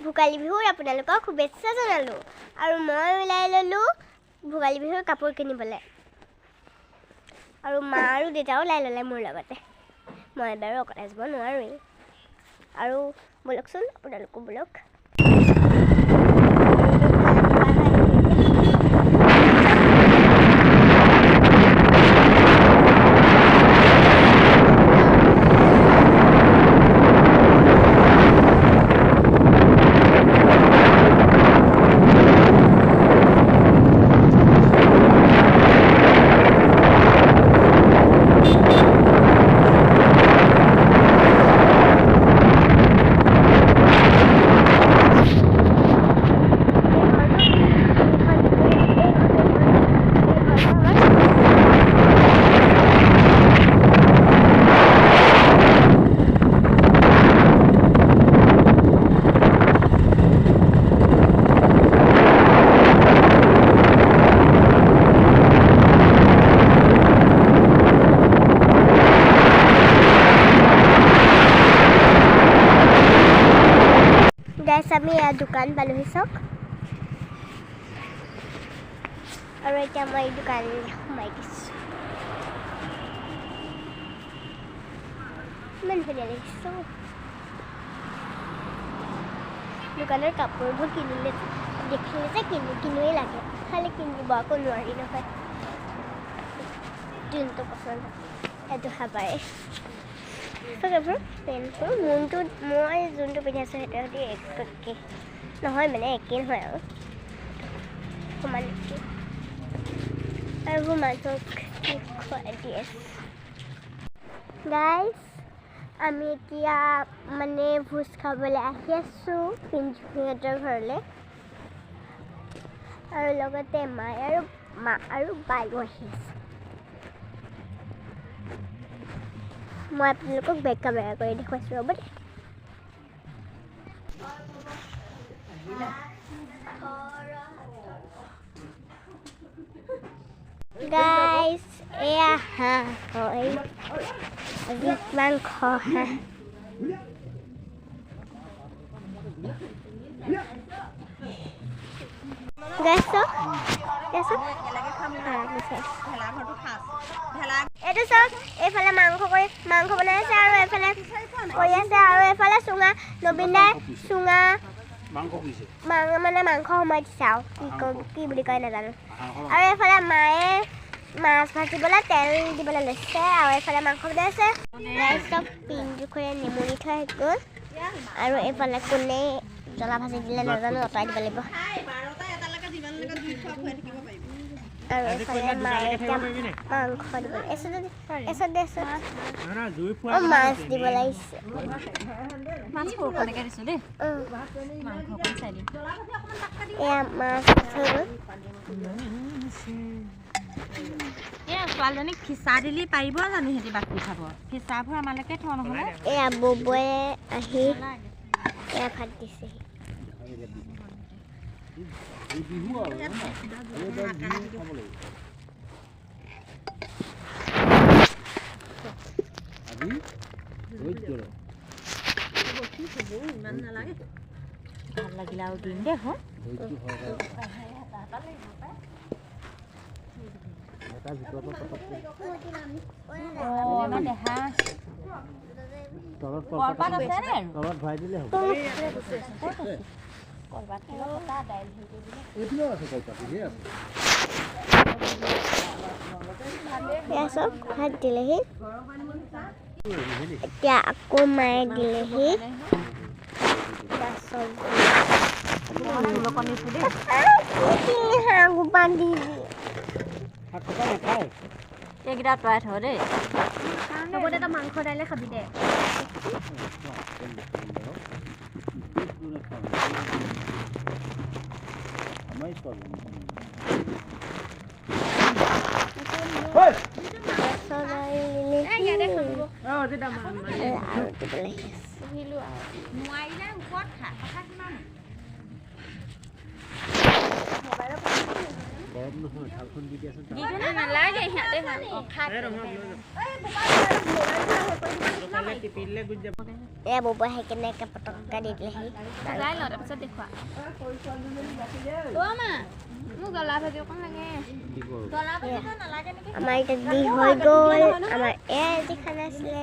ভোগালী বিহুৰ আপোনালোকক শুভেচ্ছা জনালোঁ আৰু মই ওলাই ল'লোঁ ভোগালী বিহুৰ কাপোৰ কিনিবলৈ আৰু মা আৰু দেউতাও ওলাই ল'লে মোৰ লগতে মই বাৰু অকলে যাব নোৱাৰোৱেই আৰু বলকচোন আপোনালোকো বলক আমি দোকান পালোহি চাওক আৰু এতিয়া মই এই দোকানলৈ সোমাই দিছোঁ ইমান ধুনীয়া লাগিছে দোকানৰ কাপোৰবোৰ কিনিলে দেখিলে যে কিনোৱেই লাগে খালি কিনিব আকৌ নোৱাৰি নহয় যোনটো পচন্দ সেইটো খাবাই পেণ্টবোৰ মোৰটোত মই যোনটো পিন্ধি আছোঁ সেইটো সৈতে একে নহয় মানে একেই নহয় আৰু সমান একেই আৰু মানুহক খুৱাই দি আছোঁ গাইজ আমি এতিয়া মানে ভোজ খাবলৈ আহি আছোঁ পিঞ্জুহঁতৰ ঘৰলৈ আৰু লগতে মা আৰু বাইও আহি আছে মই আপোনালোকক বেক কেমেৰা কৰি দেখুৱাইছোঁ ৰ'ব দেই গাইজ এয়া হাঁহ হয় মাংস হাঁহ এইটো চাওক এইফালে মাংস বনাই আছে আৰু এইফালে কৰি আছে আৰু এইফালে চুঙা নবীন দাই চুঙা মানে মাংস সোমাই দিছে আৰু কি বুলি কয় নাজানো আৰু এইফালে মায়ে মাছ ভাজিবলৈ তেল দিবলৈ লৈছে আৰু এইফালে মাংস বনাইছে চব পিঞ্জুখৰে নেমুৰি থৈ গ'ল আৰু এইফালে কোনে জ্বলা ভাজি দিলে নাজানো অঁতৰাই দিব লাগিব আৰু এইফালে মায়ে এতিয়া মাংস দিবলৈ মাছ দিব লাগিছে এয়া মাছ ছোৱালীজনীক খিচা দিলি পাৰিব জানো সিহঁতি বাকী খাব খিচাবোৰ আমালৈকে থোৱা নহ'লে এয়া ববুৱে আহি এয়া ভাত দিছেহি ভাল লাগিলে আৰু দিম দে হয় ভাত দিলেহি এতিয়া আকৌ মায়ে দিলেহি এইকেইটা তৰাই থ দেই হ'ব দে তই মাংস দাইলে খাবি দে এয়া বব আহি কেনেকৈ পটককৈ দি দিলেহি যাই লওঁ তাৰপিছত দেখুৱা অ' মা মোক জ্বলা ভাজি অকণ লাগে জ্বলা ভাজিটো নালাগে নেকি আমাৰ এতিয়া দি হৈ গ'ল আমাৰ এয়া আজি খানা আছিলে